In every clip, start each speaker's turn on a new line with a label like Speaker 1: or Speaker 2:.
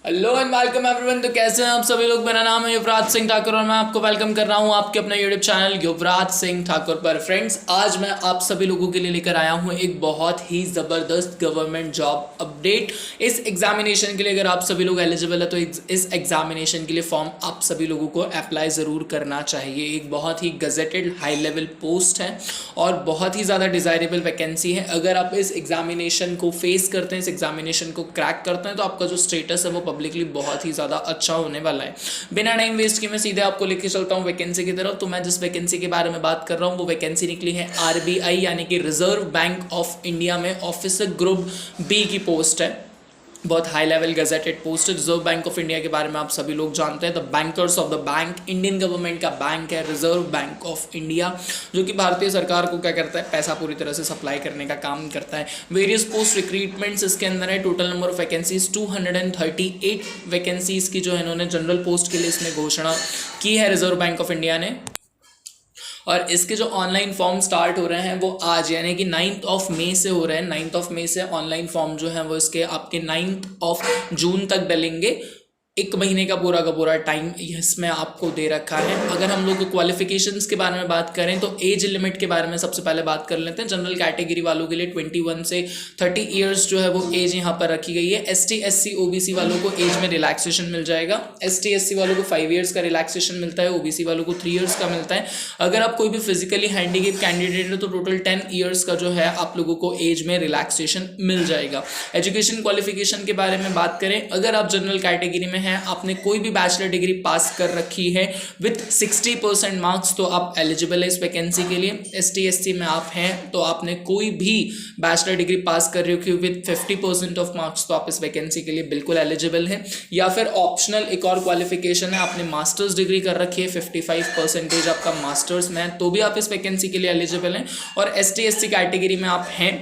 Speaker 1: Hello and welcome everyone. तो कैसे हैं आप सभी लोग। मेरा नाम है युवराज सिंह ठाकुर और मैं आपको वेलकम कर रहा हूं आपके अपने यूट्यूब चैनल युवराज सिंह ठाकुर पर। फ्रेंड्स, आज मैं आप सभी लोगों के लिए लेकर आया हूं एक बहुत ही ज़बरदस्त गवर्नमेंट जॉब अपडेट। इस एग्जामिनेशन के लिए अगर आप सभी लोग एलिजिबल है तो इस एग्जामिनेशन के लिए फॉर्म आप सभी लोगों को अप्लाई ज़रूर करना चाहिए। एक बहुत ही गजेटेड हाई लेवल पोस्ट है और बहुत ही ज़्यादा डिज़ायरेबल वैकेंसी है। अगर आप इस एग्जामिनेशन को फेस करते हैं, इस एग्जामिनेशन को क्रैक करते हैं, तो आपका जो स्टेटस है वो पब्लिकली बहुत ही ज़्यादा अच्छा होने वाला है। बिना टाइम वेस्ट किए मैं सीधे आपको लेके चलता हूँ वैकेंसी की तरफ। तो मैं जिस वैकेंसी के बारे में बात कर रहा हूँ वो वैकेंसी निकली है आरबीआई यानी कि रिजर्व बैंक ऑफ इंडिया में ऑफिसर ग्रुप बी की पोस्ट है। बहुत हाई लेवल गजेटेड पोस्ट है। रिजर्व बैंक ऑफ इंडिया के बारे में आप सभी लोग जानते हैं। The bankers of the bank, Indian government का बैंक है रिजर्व बैंक ऑफ इंडिया, जो कि भारतीय सरकार को क्या करता है, पैसा पूरी तरह से सप्लाई करने का काम करता है। वेरियस पोस्ट रिक्रूटमेंट्स इसके अंदर है। Total number of vacancies 238 vacancies की जो है इन्होंने जनरल पोस्ट के लिए इसमें घोषणा की है रिजर्व बैंक ऑफ इंडिया ने। और इसके जो ऑनलाइन फॉर्म स्टार्ट हो रहे हैं वो आज यानी कि 9 मई से हो रहे हैं। 9 मई से ऑनलाइन फॉर्म जो है वो इसके आपके 9 जून तक डलेंगे। एक महीने का पूरा टाइम इसमें आपको दे रखा है। अगर हम लोग क्वालिफिकेशंस के बारे में बात करें तो एज लिमिट के बारे में सबसे पहले बात कर लेते हैं। जनरल कैटेगरी वालों के लिए 21 से 30 ईयर्स जो है वो एज यहाँ पर रखी गई है। एसटी एससी ओबीसी वालों को एज में रिलैक्सेशन मिल जाएगा। एसटी एससी वालों को 5 ईयर्स का रिलैक्सेशन मिलता है, ओबीसी वालों को 3 ईयर्स का मिलता है। अगर आप कोई भी फिजिकली हैंडीकेप कैंडिडेट है तो टोटल 10 ईयर्स का जो है आप लोगों को एज में रिलैक्सेशन मिल जाएगा। एजुकेशन क्वालिफिकेशन के बारे में बात करें, अगर आप जनरल कैटेगरी में हैं, आपने कोई भी बैचलर डिग्री पास कर रखी है विथ 60% मार्क्स, तो आप एलिजिबल है इस वैकेंसी के लिए। एसटी एससी में आप हैं तो आपने कोई भी बैचलर डिग्री पास कर रखी है विथ 50% ऑफ मार्क्स, तो आप इस वैकेंसी के लिए बिल्कुल एलिजिबल है। या फिर ऑप्शनल एक और क्वालिफिकेशन है, आपने मास्टर्स डिग्री कर रखी है, 55% आपका मास्टर्स में है, तो भी आप इस वैकेंसी के लिए एलिजिबल हैं। और एसटी एससी कैटेगरी में आप हैं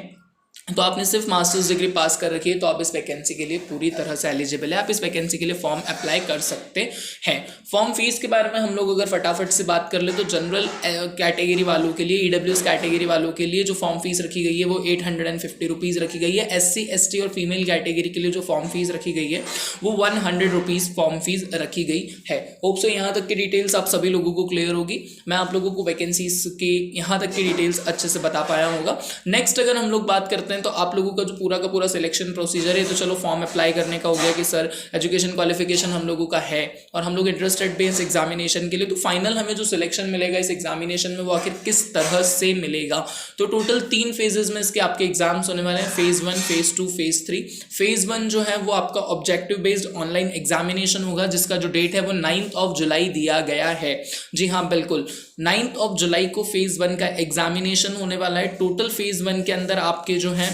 Speaker 1: तो आपने सिर्फ मास्टर्स डिग्री पास कर रखी है तो आप इस वैकेंसी के लिए पूरी तरह से एलिजिबल है। आप इस वैकेंसी के लिए फॉर्म अप्लाई कर सकते हैं। फॉर्म फीस के बारे में हम लोग अगर फटाफट से बात कर ले तो जनरल कैटेगरी वालों के लिए, ईडब्ल्यूएस कैटेगरी वालों के लिए जो फॉर्म फीस रखी गई है वो 850 रुपीज़ रखी गई है। एससी एसटी और फीमेल कैटेगरी के लिए जो फॉर्म फीस रखी गई है वो 100 रुपीज़ फॉर्म फीस रखी गई है। होप सो यहाँ तक की डिटेल्स आप सभी लोगों को क्लियर होगी। मैं आप लोगों को वैकेंसीज की यहाँ तक की डिटेल्स अच्छे से बता पाया होगा। नेक्स्ट अगर हम लोग बात करते हैं तो आप लोगों का जो पूरा सिलेक्शन प्रोसीजर है, तो चलो फॉर्म अप्लाई करने का हो गया कि सर एजुकेशन क्वालिफिकेशन हम लोगों का है और हम लोग इंटरेस्टेड भी इस एग्जामिनेशन के लिए, तो फाइनल हमें जो सिलेक्शन मिलेगा इस एग्जामिनेशन में वो आखिर किस तरह से मिलेगा। तो टोटल 3 फेजेस में इसके आपके एग्जाम्स होने वाले हैं। Phase 1, phase 2, phase 3। फेज 1 जो है वो आपका ऑब्जेक्टिव बेस्ड ऑनलाइन एग्जामिनेशन होगा जिसका जो डेट है वो 9 जुलाई दिया गया है। जी हाँ, बिल्कुल 9 जुलाई को फेज 1 का एग्जामिनेशन होने वाला है। टोटल फेज 1 के अंदर आपके जो है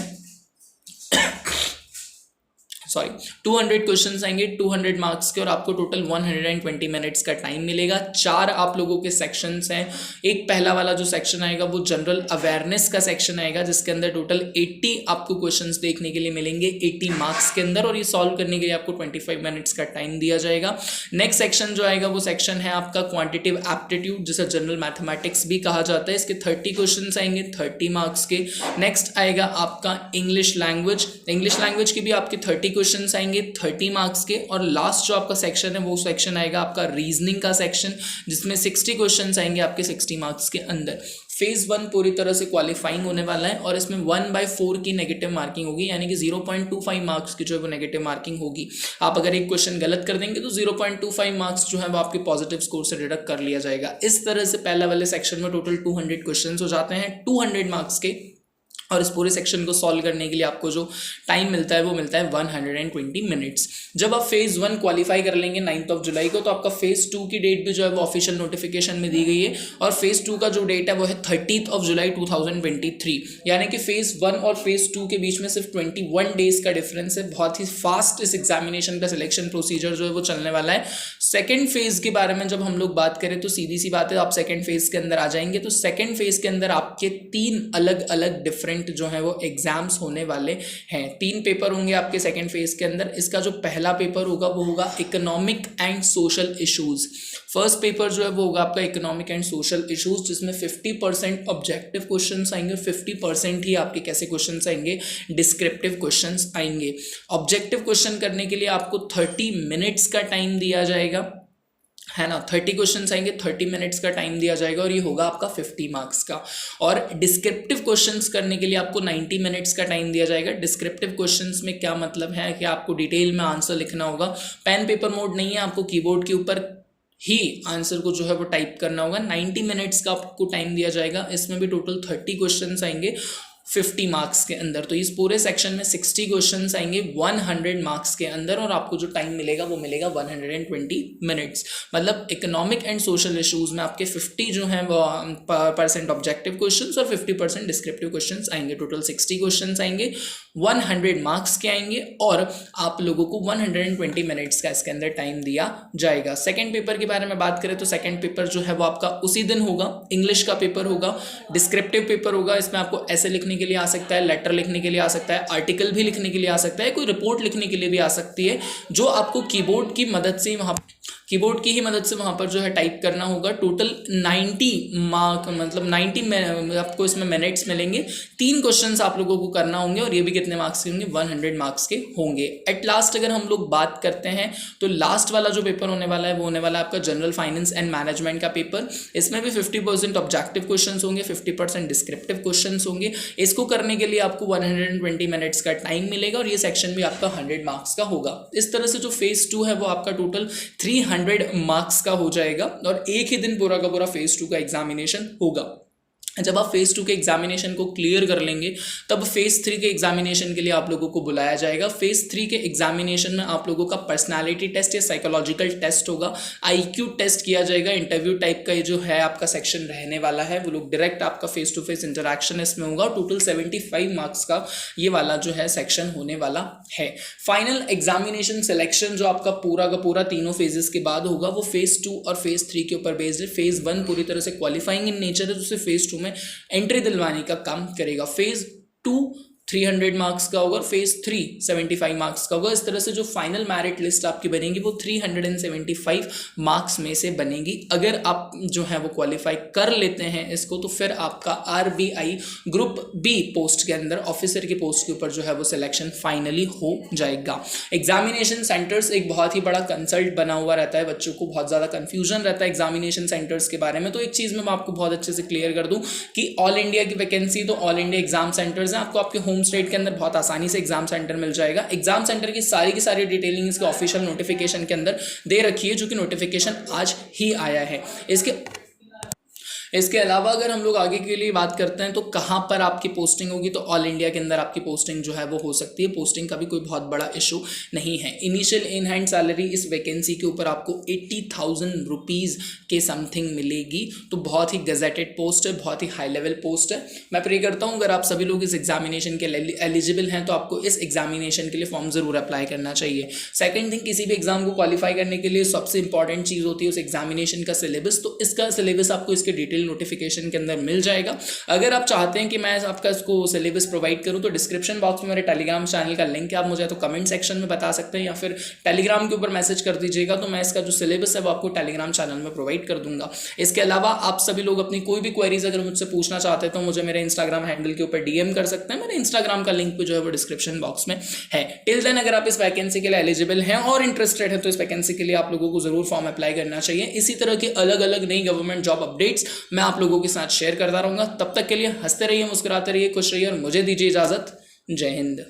Speaker 1: 200 क्वेश्चंस आएंगे 200 मार्क्स के और आपको टोटल 120 मिनट्स का टाइम मिलेगा। 4 आप लोगों के सेक्शंस हैं। एक पहला वाला जो सेक्शन आएगा वो जनरल अवेयरनेस का सेक्शन आएगा जिसके अंदर टोटल 80 आपको क्वेश्चंस देखने के लिए मिलेंगे 80 मार्क्स के अंदर, और ये सॉल्व करने के लिए आपको 25 मिनट्स का टाइम दिया जाएगा। नेक्स्ट सेक्शन जो आएगा वो सेक्शन है आपका क्वांटिटेटिव एप्टीट्यूड, जिसे जनरल मैथमेटिक्स भी कहा जाता है। इसके 30 क्वेश्चंस आएंगे 30 मार्क्स के। नेक्स्ट आएगा आपका इंग्लिश लैंग्वेज की भी आपके 30 क्वेश्चंस आएंगे 30 मार्क्स के। और लास्ट जो आपका सेक्शन है वो सेक्शन आएगा आपका रीजनिंग का सेक्शन, जिसमें 60 क्वेश्चंस आएंगे आपके 60 मार्क्स के अंदर। फेज 1 पूरी तरह से क्वालिफाइंग होने वाला है और इसमें 1/4 की नेगेटिव मार्किंग होगी, यानी कि 0.25 मार्क्स की जो है वो नेगेटिव मार्किंग होगी। आप अगर एक क्वेश्चन गलत कर देंगे तो 0.25 मार्क्स जो है वो आपके पॉजिटिव स्कोर से डिडक्ट कर लिया जाएगा। इस तरह से पहले वाले सेक्शन में टोटल 200 क्वेश्चन हो जाते हैं 200 मार्क्स के, और इस पूरे सेक्शन को सॉल्व करने के लिए आपको जो टाइम मिलता है वो मिलता है 120 मिनट्स। जब आप फेज 1 क्वालिफाई कर लेंगे 9 जुलाई को, तो आपका फेज 2 की डेट भी जो है वो ऑफिशियल नोटिफिकेशन में दी गई है, और फेज 2 का जो डेट है वो है 30 जुलाई 2023। यानी कि फेज 1 और फेज 2 के बीच में सिर्फ 21 डेज का डिफरेंस है। बहुत ही फास्ट इस एग्जामिनेशन का सिलेक्शन प्रोसीजर जो है वो चलने वाला है। सेकेंड फेज के बारे में जब हम लोग बात करें तो सीधी सी बात है, आप सेकेंड फेज के अंदर आ जाएंगे तो सेकेंड फेज के अंदर आपके 3 अलग अलग डिफरेंट डिफरेंट जो है वो एग्जाम्स होने वाले हैं। 3 पेपर होंगे आपके सेकेंड फेज के अंदर। इसका जो पहला पेपर होगा वो होगा economic and social issues. First paper जो है वो होगा आपका इकोनॉमिक एंड सोशल इशूज़, जिसमें 50% ऑब्जेक्टिव क्वेश्चंस आएंगे, 50% ही आपके कैसे क्वेश्चंस आएंगे, डिस्क्रिप्टिव क्वेश्चंस आएंगे। ऑब्जेक्टिव क्वेश्चन करने के लिए आपको 30 मिनट्स का टाइम दिया जाएगा, है ना। 30 क्वेश्चंस आएंगे, 30 मिनट्स का टाइम दिया जाएगा और ये होगा आपका 50 मार्क्स का। और डिस्क्रिप्टिव क्वेश्चंस करने के लिए आपको 90 मिनट्स का टाइम दिया जाएगा। डिस्क्रिप्टिव क्वेश्चंस में क्या मतलब है कि आपको डिटेल में आंसर लिखना होगा। पेन पेपर मोड नहीं है, आपको कीबोर्ड के ऊपर ही आंसर को जो है वो टाइप करना होगा। 90 मिनट्स का आपको टाइम दिया जाएगा। इसमें भी टोटल 30 क्वेश्चंस आएंगे 50 मार्क्स के अंदर। तो इस पूरे सेक्शन में 60 क्वेश्चंस आएंगे 100 मार्क्स के अंदर और आपको जो टाइम मिलेगा वो मिलेगा 120 मिनट्स। मतलब इकोनॉमिक एंड सोशल इश्यूज में आपके 50 जो हैं वो % ऑब्जेक्टिव क्वेश्चंस और 50% डिस्क्रिप्टिव क्वेश्चंस आएंगे। टोटल 60 क्वेश्चंस आएंगे, 100 मार्क्स के आएंगे और आप लोगों को 120 मिनट्स का इसके अंदर टाइम दिया जाएगा। सेकेंड पेपर के बारे में बात करें तो सेकेंड पेपर जो है वो आपका उसी दिन होगा। इंग्लिश का पेपर होगा, डिस्क्रिप्टिव पेपर होगा। इसमें आपको ऐसे लिखने के लिए आ सकता है, लेटर लिखने के लिए आ सकता है, आर्टिकल भी लिखने के लिए आ सकता है, कोई रिपोर्ट लिखने के लिए भी आ सकती है, जो आपको कीबोर्ड की मदद से कीबोर्ड की ही मदद से वहाँ पर जो है टाइप करना होगा। टोटल 90 मार्क मतलब 90 आपको इसमें मिनट्स मिलेंगे। 3 क्वेश्चंस आप लोगों को करना होंगे और ये भी कितने मार्क्स के होंगे, 100 मार्क्स के होंगे। एट लास्ट अगर हम लोग बात करते हैं तो लास्ट वाला जो पेपर होने वाला है वो होने वाला है आपका जनरल फाइनेंस एंड मैनेजमेंट का पेपर। इसमें भी 50% ऑब्जेक्टिव क्वेश्चंस होंगे, 50% डिस्क्रिप्टिव क्वेश्चंस होंगे। इसको करने के लिए आपको 120 मिनट्स का टाइम मिलेगा और ये सेक्शन भी आपका 100 मार्क्स का होगा। इस तरह से जो फेज 2 है वो आपका टोटल 300 मार्क्स का हो जाएगा और एक ही दिन पूरा का पूरा फेज 2 का एग्जामिनेशन होगा। जब आप फेज 2 के एग्जामिनेशन को क्लियर कर लेंगे तब फेज 3 के एग्जामिनेशन के लिए आप लोगों को बुलाया जाएगा। फेज 3 के एग्जामिनेशन में आप लोगों का पर्सनालिटी टेस्ट या साइकोलॉजिकल टेस्ट होगा, IQ टेस्ट किया जाएगा। इंटरव्यू टाइप का ये जो है आपका सेक्शन रहने वाला है, वो लोग डायरेक्ट आपका फेस टू फेस इंटरेक्शन इसमें होगा। टोटल 75 मार्क्स का ये वाला जो है सेक्शन होने वाला है। फाइनल एग्जामिनेशन सिलेक्शन जो आपका पूरा का पूरा तीनों फेजेस के बाद होगा वो फेज 2 और फेज 3 के ऊपर बेस्ड है। फेज 1 पूरी तरह से क्वालिफाइंग इन नेचर है, तो उसे फेज 2 में एंट्री दिलवाने का काम करेगा। फेज 2 300 मार्क्स का होगा, फेज 3 75 मार्क्स का होगा। इस तरह से जो फाइनल मेरिट लिस्ट आपकी बनेगी वो 375 मार्क्स में से बनेगी। अगर आप जो है वो क्वालिफाई कर लेते हैं इसको तो फिर आपका RBI ग्रुप B पोस्ट के अंदर ऑफिसर की पोस्ट के ऊपर जो है वो सिलेक्शन फाइनली हो जाएगा। एग्जामिनेशन सेंटर्स एक बहुत ही बड़ा कंसल्ट बना हुआ रहता है, बच्चों को बहुत ज़्यादा कन्फ्यूजन रहता है एग्जामिनेशन सेंटर्स के बारे में। तो एक चीज़ मैं आपको बहुत अच्छे से क्लियर कर दूँ कि ऑल इंडिया की वैकेंसी तो ऑल इंडिया एग्जाम सेंटर्स हैं, आपको आपके होम स्टेट के अंदर बहुत आसानी से एग्जाम सेंटर मिल जाएगा। एग्जाम सेंटर की सारी डिटेलिंग इसके ऑफिशियल नोटिफिकेशन के अंदर दे रखी है, जो कि नोटिफिकेशन आज ही आया है। इसके अलावा अगर हम लोग आगे के लिए बात करते हैं तो कहाँ पर आपकी पोस्टिंग होगी, तो ऑल इंडिया के अंदर आपकी पोस्टिंग जो है वो हो सकती है। पोस्टिंग का भी कोई बहुत बड़ा इशू नहीं है। इनिशियल इन हैंड सैलरी इस वैकेंसी के ऊपर आपको 80,000 रुपीज़ के समथिंग मिलेगी। तो बहुत ही गजेटेड पोस्ट है, बहुत ही हाई लेवल पोस्ट है। मैं प्रे करता हूँ अगर आप सभी लोग इस एग्जामिनेशन के एलिजिबल हैं तो आपको इस एग्जामिनेशन के लिए फॉर्म ज़रूर अप्लाई करना चाहिए। सेकेंड थिंग, किसी भी एग्जाम को क्वालिफाई करने के लिए सबसे इंपॉर्टेंट चीज़ होती है उस एग्जामिनेशन का सिलेबस। तो इसका सिलेबस आपको इसके डिटेल नोटिफिकेशन के अंदर मिल जाएगा। अगर आप चाहते हैं कि मैं आपका इसको सिलेबस प्रोवाइड करूं तो डिस्क्रिप्शन बॉक्स में मेरे टेलीग्राम चैनल का लिंक है, आप मुझे तो कमेंट सेक्शन में बता सकते हैं या फिर टेलीग्राम के ऊपर मैसेज कर दीजिएगा, तो मैं इसका जो सिलेबस है वो आपको टेलीग्राम चैनल में प्रोवाइड कर दूंगा। इसके अलावा आप सभी लोग अपनी कोई भी क्वेरीज अगर मुझसे पूछना चाहते हैं तो मुझे मेरे इंस्टाग्राम हैंडल के ऊपर DM कर सकते हैं। मेरे इंस्टाग्राम का लिंक भी जो है वो डिस्क्रिप्शन बॉक्स में है। टिल देन अगर आप इस वैकेंसी के लिए एलिजिबल हैं और इंटरेस्टेड है तो इस वैकेंसी के लिए आप लोगों को जरूर फॉर्म अप्लाई करना चाहिए। इसी तरह की अलग अलग नई गवर्नमेंट जॉब अपडेट्स मैं आप लोगों के साथ शेयर करता रहूंगा। तब तक के लिए हंसते रहिए, मुस्कुराते रहिए, खुश रहिए और मुझे दीजिए इजाजत। जय हिंद।